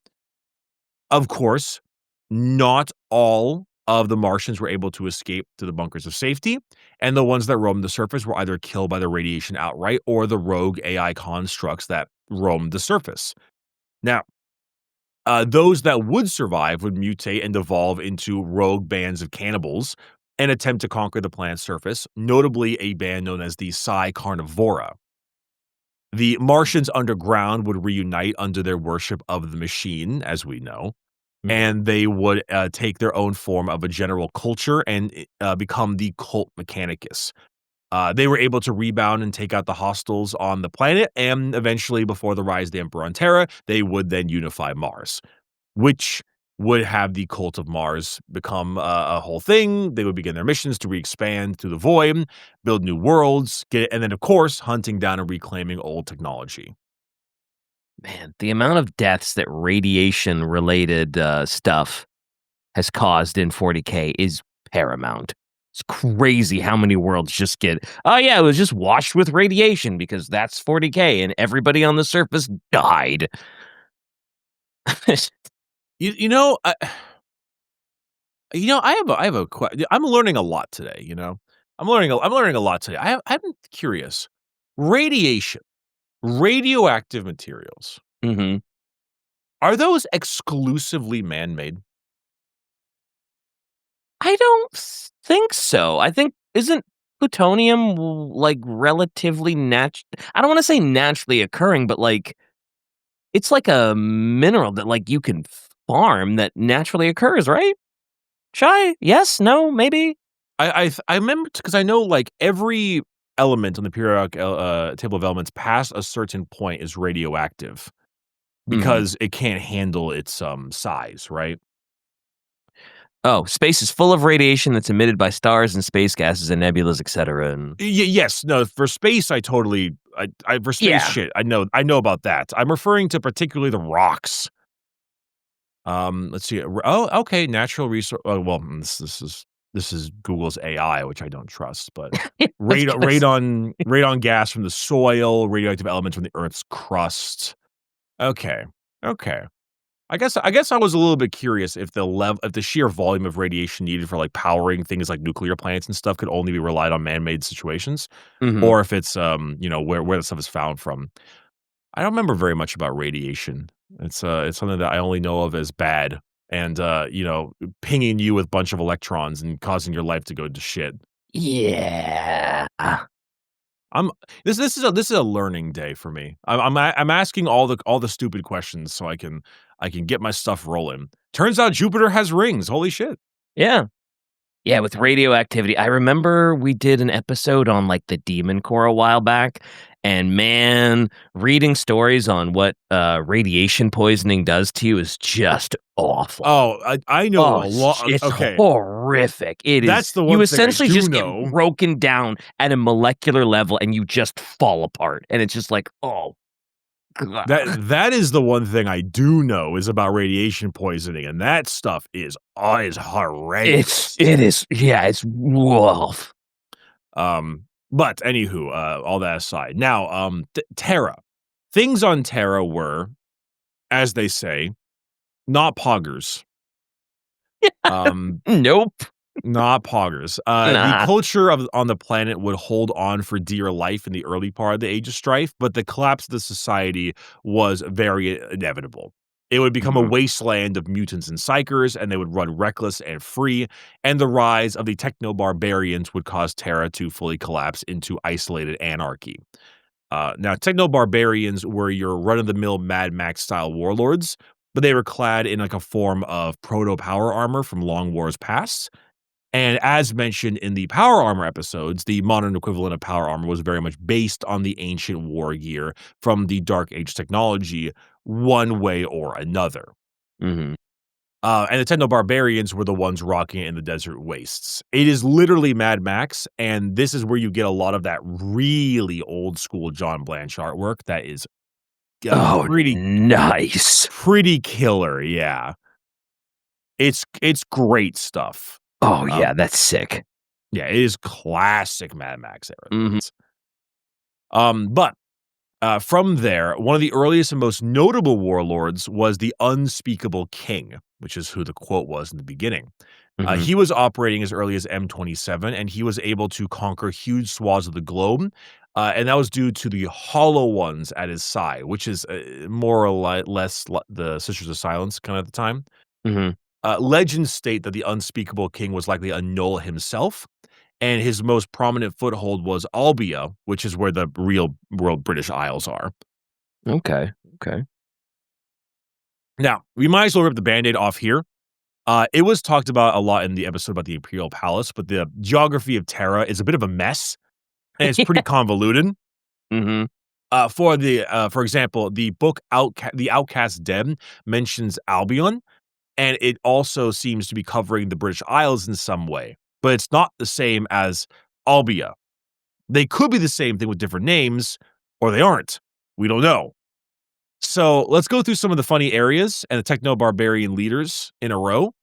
Of course, not all of the Martians were able to escape to the bunkers of safety, and the ones that roamed the surface were either killed by the radiation outright or the rogue AI constructs that roamed the surface. Now, those that would survive would mutate and evolve into rogue bands of cannibals and attempt to conquer the planet's surface, notably a band known as the Psi Carnivora. The Martians underground would reunite under their worship of the machine, as we know, Mhm. and they would take their own form of a general culture and become the cult Mechanicus. They were able to rebound and take out the hostiles on the planet, and eventually, before the rise of the Emperor on Terra, they would then unify Mars, which would have the cult of Mars become a whole thing. They would begin their missions to re-expand through the void, build new worlds, and then, of course, hunting down and reclaiming old technology. Man, the amount of deaths that radiation related, stuff has caused in 40K is paramount. It's crazy how many worlds just get, "Oh, yeah, it was just washed with radiation because that's 40K and everybody on the surface died." You know, I have a I'm learning a lot today, you know? I'm learning a lot today. I'm curious. Radiation, radioactive materials, Mhm. are those exclusively man-made? I don't think so. I think isn't plutonium like relatively I don't wanna say naturally occurring, but, like, it's like a mineral that, like, you can farm that naturally occurs, right? Shy? Yes? No? Maybe? I remember because I know, like, every element on the periodic table of elements past a certain point is radioactive Mhm. because it can't handle its, size, right? Oh, space is full of radiation that's emitted by stars and space gases and nebulas, etcetera, and Yes, no, for space, I totally I for space yeah. shit, I know about that. I'm referring to particularly the rocks. Let's see. Okay, natural resource. Oh, well, this is Google's AI, which I don't trust. But I was gonna s radon gas from the soil, radioactive elements from the Earth's crust. Okay, okay. I guess I was a little bit curious if the sheer volume of radiation needed for, like, powering things like nuclear plants and stuff could only be relied on man-made situations, Mhm. or if it's, where the stuff is found from. I don't remember very much about radiation. It's something that I only know of as bad and, pinging you with a bunch of electrons and causing your life to go to shit. Yeah. I'm this is a learning day for me. I'm asking all the stupid questions so I can get my stuff rolling. Turns out Jupiter has rings. Holy shit. Yeah. Yeah, with radioactivity. I remember we did an episode on, like, the demon core a while back, and man, reading stories on what, radiation poisoning does to you is just awful. Oh, I know Oh, a lot. it's Okay, horrific. It that's is the you one thing I essentially do just get know. broken down at a molecular level, and you just fall apart, and it's just like, "Oh, god." That is the one thing I do know is about radiation poisoning, and that stuff is horrendous. It is yeah, it's woof. But anywho, all that aside, now, Terra. Things on Terra were, as they say, not poggers. Um, Nope. Not poggers. The Nah. culture on the planet would hold on for dear life in the early part of the Age of Strife, but the collapse of the society was very inevitable. It would become a Mhm. wasteland of mutants and psychers, and they would run reckless and free, and the rise of the Techno-barbarians would cause Terra to fully collapse into isolated anarchy. Now, Techno-barbarians were your run-of-the-mill Mad Max-style warlords, but they were clad in, like, a form of proto-power armor from long wars past, and as mentioned in the power armor episodes, the modern equivalent of power armor was very much based on the ancient war gear from the Dark Age technology, one way or another. Mhm. And the Techno-barbarians were the ones rocking it in the desert wastes. It is literally Mad Max, and this is where you get a lot of that really old school John Blanche artwork that is Oh, pretty nice. pretty killer, yeah. It's great stuff. Oh, Um, yeah, that's sick. yeah, it is classic Mad Max era Mhm. things. But from there, one of the earliest and most notable warlords was the Unspeakable King, which is who the quote was in the beginning. Mhm. He was operating as early as M27, and he was able to conquer huge swaths of the globe. And that was due to the Hollow Ones at his side, which is more or less the Sisters of Silence kind of at the time. Mhm. Legends state that the Unspeakable King was likely a Null himself, and his most prominent foothold was Albia, which is where the real world British Isles are. Okay, okay. Now, we might as well rip the Band-Aid off here. It was talked about a lot in the episode about the Imperial Palace, but the geography of Terra is a bit of a mess, and it's pretty convoluted. Mhm. For example, the book The Outcast Dead mentions Albion, and it also seems to be covering the British Isles in some way, but it's not the same as Albia. They could be the same thing with different names, or they aren't. We don't know. So let's go through some of the funny areas and the techno-barbarian leaders in a row, Okay.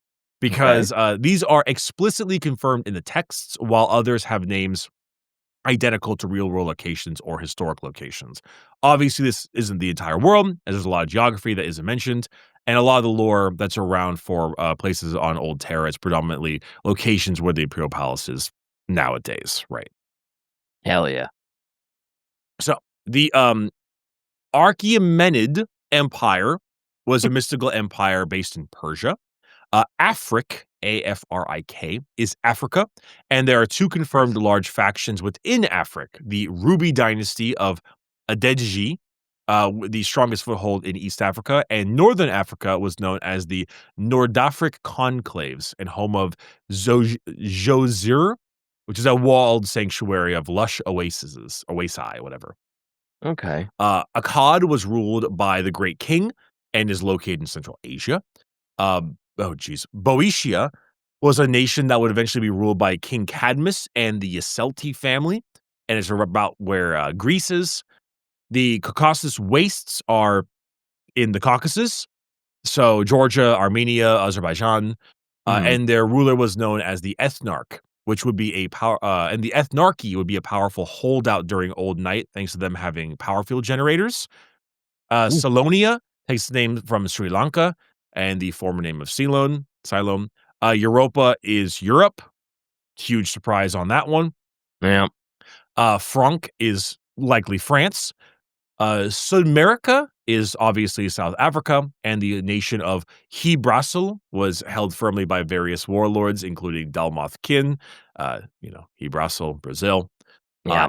because these are explicitly confirmed in the texts, while others have names identical to real-world locations or historic locations. Obviously, this isn't the entire world, as there's a lot of geography that isn't mentioned, and a lot of the lore that's around for places on Old Terra is predominantly locations where the Imperial Palace is nowadays, right? Hell yeah. So the Achaemenid Empire was a mystical empire based in Persia. Afrik, Afrik, is Africa, and there are two confirmed large factions within Afrik: the Ruby dynasty of Adeji, the strongest foothold in East Africa, and Northern Africa was known as the Nordafric conclaves and home of Jozir, which is a walled sanctuary of lush oasi, whatever. Okay. Akkad was ruled by the Great King and is located in Central Asia. Boeotia was a nation that would eventually be ruled by King Cadmus and the Yselti family, and it's about where Greece is. The Caucasus wastes are in the Caucasus, so Georgia, Armenia, Azerbaijan, Mhm. and their ruler was known as the Ethnarch, which would be a power, and the Ethnarchy would be a powerful holdout during Old Night, thanks to them having power field generators. Ooh. Salonia takes its name from Sri Lanka, and the former name of Ceylon. Europa is Europe. Huge surprise on that one. Yeah. Franc is likely France. Sudmerica is obviously South Africa, and the nation of Hebrasil was held firmly by various warlords, including Dalmoth Kin, Hebrasil, Brazil. Yeah.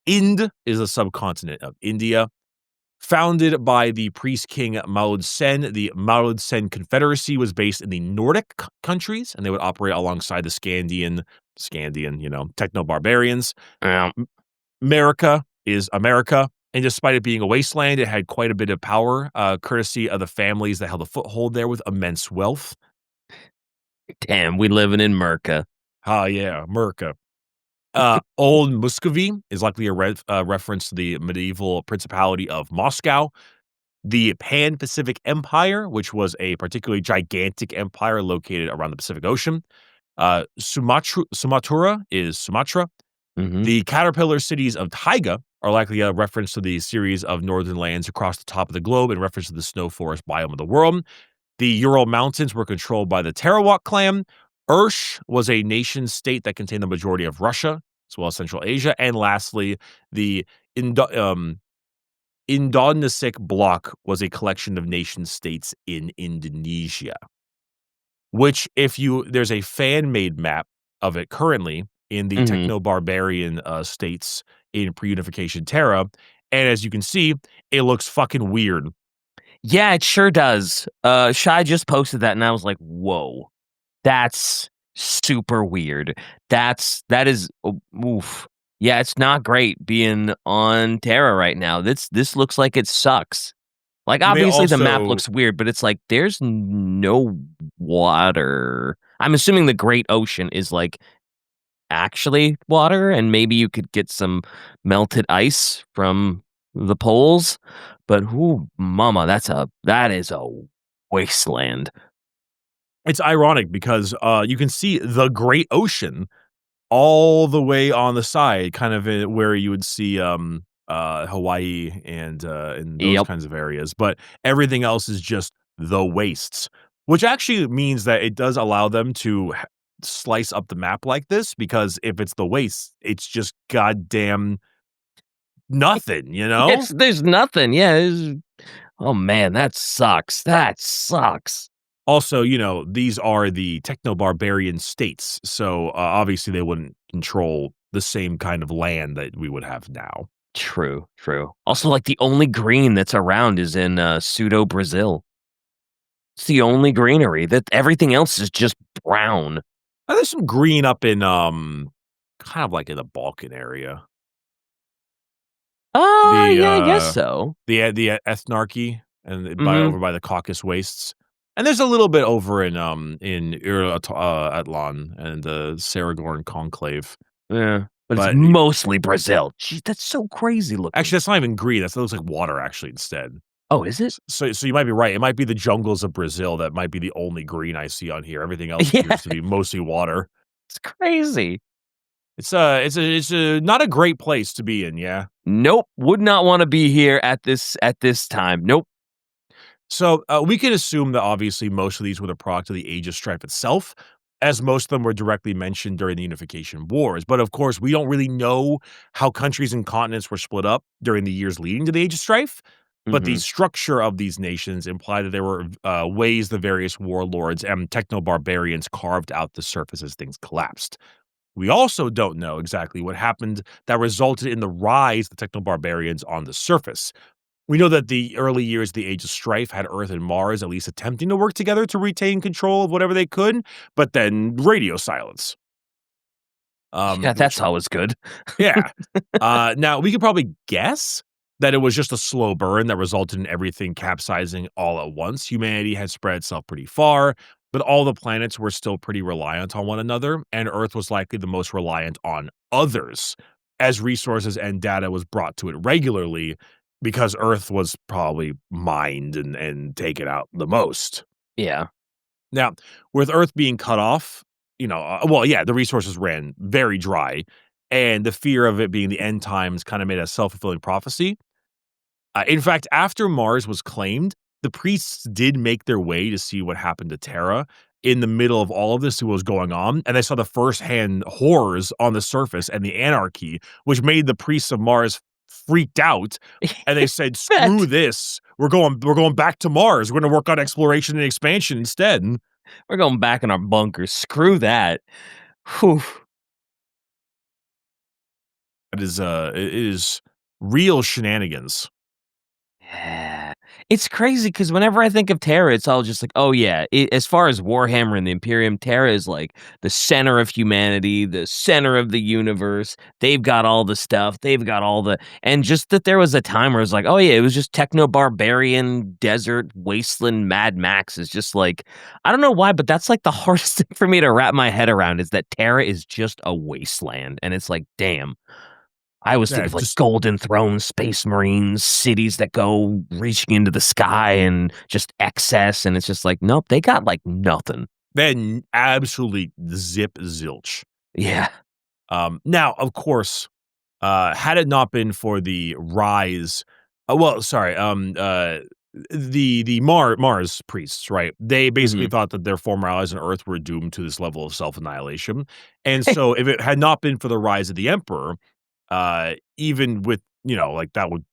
Ind is a subcontinent of India. Founded by the priest king Maud Sen, the Maud Sen Confederacy was based in the Nordic countries, and they would operate alongside the Scandian, Techno-barbarians. Yeah. America is America, and despite it being a wasteland, it had quite a bit of power, courtesy of the families that held a foothold there with immense wealth. Damn, we living in Merca. Ah, yeah, America. Old Muscovy is likely a reference to the medieval Principality of Moscow. The Pan-Pacific Empire, which was a particularly gigantic empire located around the Pacific Ocean. Sumatra is Sumatra. Mhm. The caterpillar cities of Taiga are likely a reference to the series of northern lands across the top of the globe in reference to the snow forest biome of the world. The Ural Mountains were controlled by the Terra clan. Ursh was a nation-state that contained the majority of Russia, as well as Central Asia. And lastly, the Indonesic bloc was a collection of nation-states in Indonesia, which there's a fan-made map of it currently in the Mhm. Techno-barbarian states in pre-unification Terra, and as you can see, it looks fucking weird. Yeah, it sure does. Shai just posted that, and I was like, "Whoa, that's super weird." That is oof. Yeah, it's not great being on Terra right now. This looks like it sucks. Like, You may obviously, the map also looks weird, but it's like there's no water. I'm assuming the Great Ocean is, like, actually water, and maybe you could get some melted ice from the poles, but ooh, mama, that is a wasteland. it's ironic because, you can see the Great Ocean all the way on the side, kind of where you would see, Hawaii and those Yep. kinds of areas, but everything else is just the wastes, which actually means that it does allow them to slice up the map like this, because if it's the waste, it's just goddamn nothing, you know? There's nothing, yeah, oh, man, that sucks. Also, these are the techno-barbarian states, so, obviously, they wouldn't control the same kind of land that we would have now. True, true. Also, like, the only green that's around is in, pseudo Brazil. It's the only greenery, that everything else is just brown. There's some green up in, kind of like in the Balkan area. The, Yeah, I guess so. the ethnarchy and Mhm. over by the Caucasus wastes, and there's a little bit over in Atlan and the Saragorn Conclave, Yeah, but it's but mostly Brazil. Gee, that's so crazy looking. actually, that's not even green, that looks like water actually instead. Oh, is it? So you might be right, it might be the jungles of Brazil that might be the only green I see on here, everything else Yeah, appears to be mostly water. it's crazy. It's a not a great place to be in, yeah? Nope, would not wanna be here at this time. Nope. So, we can assume that obviously most of these were the product of the Age of Strife itself, as most of them were directly mentioned during the Unification Wars. But of course, we don't really know how countries and continents were split up during the years leading to the Age of Strife. But the Mhm. structure of these nations implied that there were ways the various warlords and techno-barbarians carved out the surface as things collapsed. We also don't know exactly what happened that resulted in the rise of the techno-barbarians on the surface. We know that the early years of the Age of Strife had Earth and Mars at least attempting to work together to retain control of whatever they could, but then radio silence. Yeah, Which that's always good. yeah. Now we could probably guess that it was just a slow burn that resulted in everything capsizing all at once. Humanity had spread itself pretty far, but all the planets were still pretty reliant on one another, and Earth was likely the most reliant on others, as resources and data was brought to it regularly, because Earth was probably mined and taken out the most. Yeah. Now, with Earth being cut off, the resources ran very dry, and the fear of it being the end times kind of made a self-fulfilling prophecy. In fact, after Mars was claimed, the priests did make their way to see what happened to Terra in the middle of all of this, what was going on, and they saw the firsthand horrors on the surface and the anarchy, which made the priests of Mars freaked out, and they said, "Screw Bet. this. We're going back to Mars. We're gonna work on exploration and expansion instead." We're going back in our bunkers. Screw that. Whew. It is real shenanigans. Yeah. It's crazy because whenever I think of Terra, it's all just like, oh yeah, as far as Warhammer and the Imperium, Terra is like the center of humanity, the center of the universe. They've got all the stuff. They've got all the, and just that there was a time where it's like, oh yeah, it was just techno-barbarian, desert, wasteland, Mad Max is just like, I don't know why, but that's like the hardest thing for me to wrap my head around is that Terra is just a wasteland. And it's like, damn. I always think Yeah, of, like, just Golden Throne, Space Marines, cities that go reaching into the sky and just excess, and it's just like, nope, they got, like, nothing. then absolutely zip zilch. Yeah. Now, of course, had it not been for the rise well, sorry, the Mars priests, right? They basically Mhm. thought that their former allies on Earth were doomed to this level of self-annihilation, and so if it had not been for the rise of the Emperor, even with, like, that would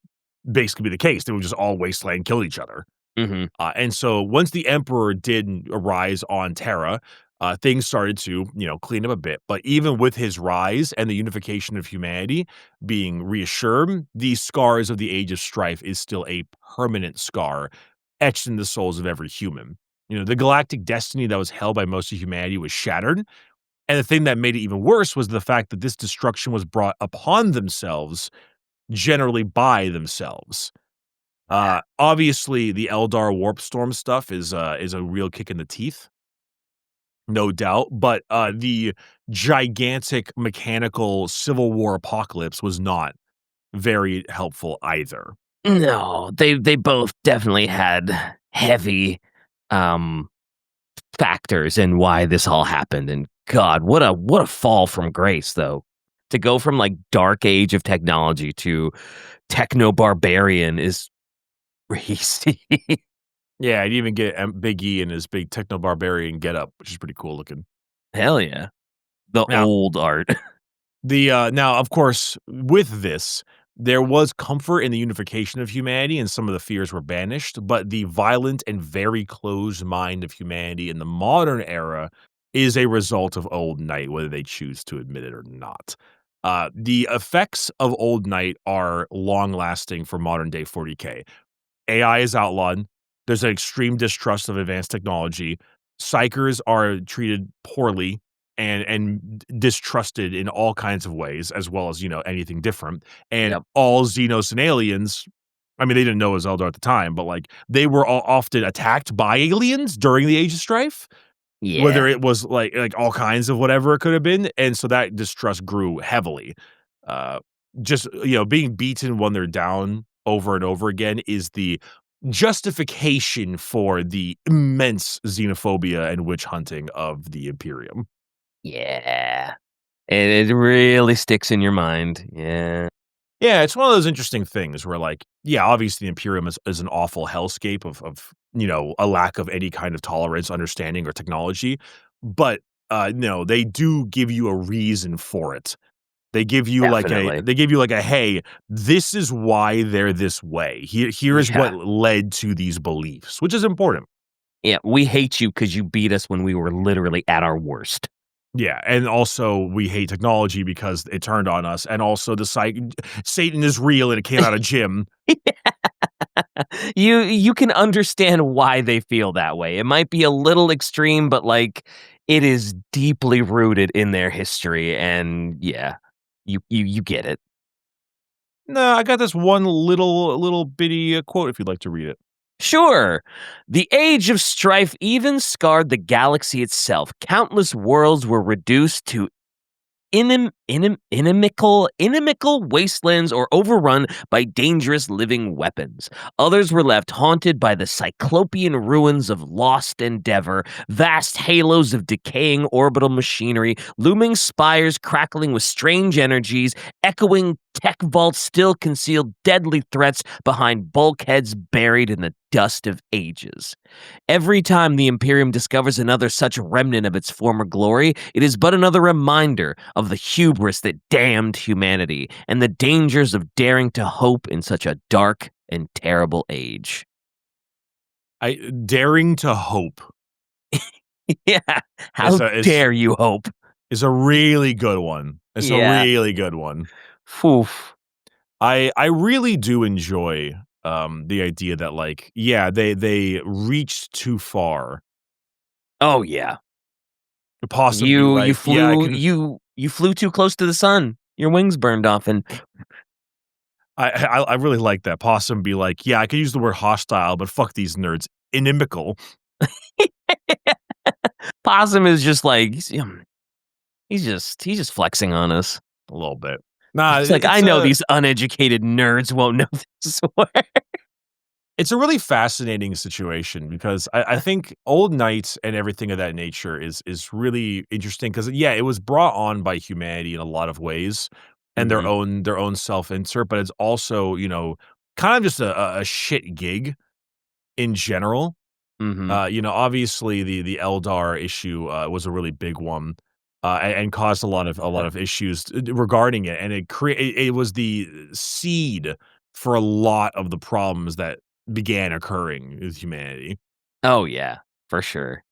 basically be the case. They would just all wasteland kill each other. Mhm. And so once the Emperor did arise on Terra, things started to, clean up a bit. But even with his rise and the unification of humanity being reassured, the scars of the Age of Strife is still a permanent scar etched in the souls of every human. The galactic destiny that was held by most of humanity was shattered. And the thing that made it even worse was the fact that this destruction was brought upon themselves, generally by themselves. Obviously, the Eldar Warp Storm stuff is a real kick in the teeth, no doubt, but, the gigantic mechanical Civil War apocalypse was not very helpful either. No, they both definitely had heavy, um, factors in why this all happened, and god, what a fall from grace, though. To go from, like, dark age of technology to techno-barbarian is crazy. Yeah, I'd even get Big E in his big Techno-barbarian getup, which is pretty cool looking. Hell yeah. The Now old art. now, of course, with this, there was comfort in the unification of humanity and some of the fears were banished, but the violent and very closed mind of humanity in the modern era is a result of Old Night, whether they choose to admit it or not. The effects of Old Night are long lasting for modern day 40K. AI is outlawed. There's an extreme distrust of advanced technology. Psychers are treated poorly and distrusted in all kinds of ways, as well as, anything different. And Yep. all Xenos and aliens, I mean, they didn't know it was Eldar at the time, but, like, they were all often attacked by aliens during the Age of Strife, Yeah. whether it was, like, all kinds of whatever it could have been, and so that distrust grew heavily. Uh, just, being beaten when they're down over and over again is the justification for the immense xenophobia and witch hunting of the Imperium. Yeah. It really sticks in your mind. Yeah. Yeah, it's one of those interesting things where, like, yeah, obviously the Imperium is an awful hellscape of, a lack of any kind of tolerance, understanding, or technology, but, no, they do give you a reason for it. Definitely. They give you like a, "Hey, this is why they're this way. Here's Yeah. what led to these beliefs," which is important. Yeah, we hate you because you beat us when we were literally at our worst. Yeah, and also we hate technology because it turned on us, and also Satan is real and it came out of Jim. You can understand why they feel that way. It might be a little extreme, but, like, it is deeply rooted in their history, and yeah, you get it. No, I got this one little bitty, quote if you'd like to read it. Sure. The Age of Strife even scarred the galaxy itself. Countless worlds were reduced to inimical wastelands or overrun by dangerous living weapons. Others were left haunted by the cyclopean ruins of lost endeavor, vast halos of decaying orbital machinery, looming spires crackling with strange energies, echoing tech vaults still conceal deadly threats behind bulkheads buried in the dust of ages. Every time the Imperium discovers another such remnant of its former glory, it is but another reminder of the hubris that damned humanity and the dangers of daring to hope in such a dark and terrible age. I daring to hope Yeah, is how a is dare you hope? is a really good one. It's a Yeah. really good one. Oof. I really do enjoy, the idea that, like, yeah, they reached too far. Oh yeah. Possibly, You like, yeah, I can you flew too close to the sun. Your wings burned off and I really like that. Possum be like, "Yeah, I could use the word hostile, but fuck these nerds. Inimical." Possum is just like he's just flexing on us. A little bit. Nah, It's like I know these uneducated nerds won't know this word. it's a really fascinating situation because I think Old Knights and everything of that nature is really interesting because yeah, it was brought on by humanity in a lot of ways and Mhm. their own self-insert, but it's also, kind of just a shit gig in general. Mhm. Obviously the Eldar issue was a really big one, and caused a lot of issues regarding it, and it was the seed for a lot of the problems that began occurring with humanity. Oh yeah, for sure.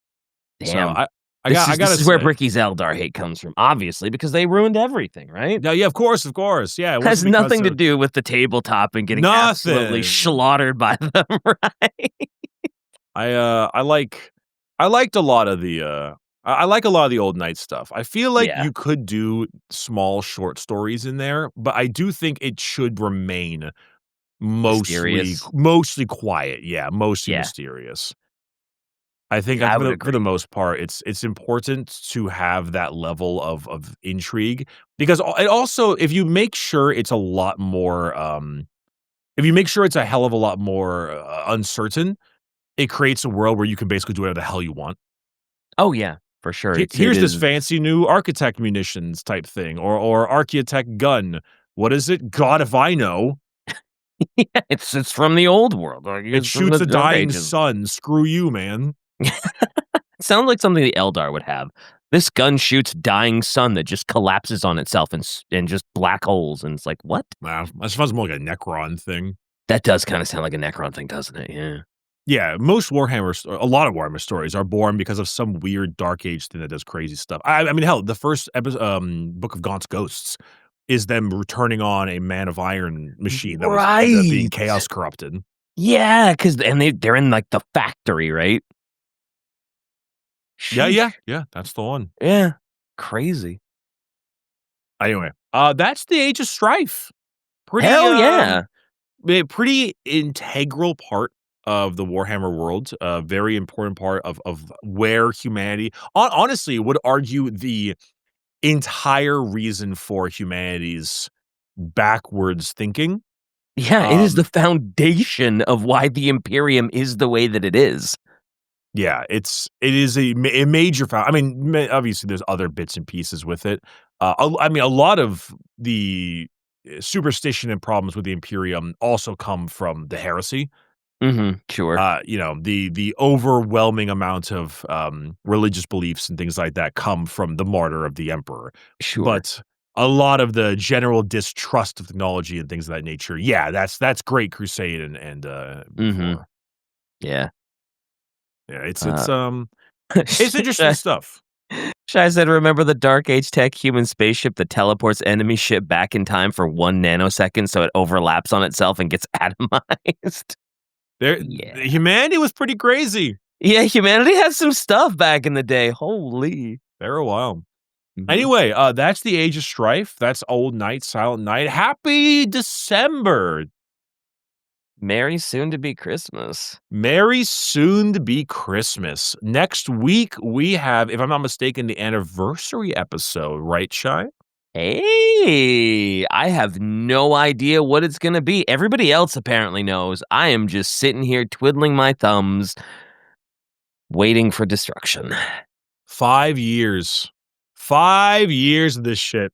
So Damn. I This gotta is where say, Bricky's Eldar hate comes from, obviously, because they ruined everything, right? yeah, yeah, of course, yeah, it Has wasn't because nothing to of do with the tabletop and getting absolutely nothing. slaughtered by them, right? I I liked a lot of the I like a lot of the old night stuff. I feel like Yeah, you could do small short stories in there, but I do think it should remain mysterious. mostly quiet. Yeah, mostly Yeah, mysterious. I think I for would the agree. most part, it's important to have that level of intrigue because it also if you make sure it's a lot more if you make sure it's a hell of a lot more uncertain, it creates a world where you can basically do whatever the hell you want. Oh yeah, for sure. It Here's this is. fancy new architect munitions type thing or architect gun. What is it? God if I know. Yeah, it's from the old world, like, It it's from shoots the a Dark dying Ages. sun. Screw you, man. Sounds like something the Eldar would have. This gun shoots dying sun that just collapses on itself and just black holes, and it's like, "What?" Wow, that sounds more like a Necron thing. That does kinda sound like a Necron thing, doesn't it? Yeah. Yeah, most a lot of Warhammer stories are born because of some weird Dark Age thing that does crazy stuff. I mean, hell, the first book of Gaunt's Ghosts is them returning on a Man of Iron machine that was ended up being Right! chaos corrupted. Yeah, 'cause and they're in, like, the factory, right? Yeah, yeah, Sheesh. yeah, that's the one. Yeah. Crazy. Anyway, that's the Age of Strife. Pretty, Hell yeah. pretty integral part of the Warhammer world, a very important part of where humanity honestly, would argue the entire reason for humanity's backwards thinking. Yeah, it is the Um, foundation of why the Imperium is the way that it is. yeah, it is a major I mean, obviously, there's other bits and pieces with it. I mean, a lot of the superstition and problems with the Imperium also come from the heresy. Mhm, sure, The overwhelming amount of, religious beliefs and things like that come from the martyr of the emperor. sure. But a lot of the general distrust of technology and things of that nature, yeah, that's Great Crusade and Mhm, before. yeah. Yeah, Uh, it's interesting Shai stuff. Shai said, "Remember the Dark Age tech human spaceship that teleports enemy ship back in time for 1 nanosecond so it overlaps on itself and gets atomized?" There Yeah. humanity was pretty crazy. Yeah, humanity had some stuff back in the day, holy. There a while. Mhm. Anyway, that's the Age of Strife. That's Old Night, Silent Night. Happy December. Merry soon to be Christmas. Merry soon to be Christmas. Next week, we have, if I'm not mistaken, the anniversary episode, right, Shy? Hey, I have no idea what it's gonna be. Everybody else apparently knows. I am just sitting here twiddling my thumbs, waiting for destruction. 5 years. 5 years of this shit.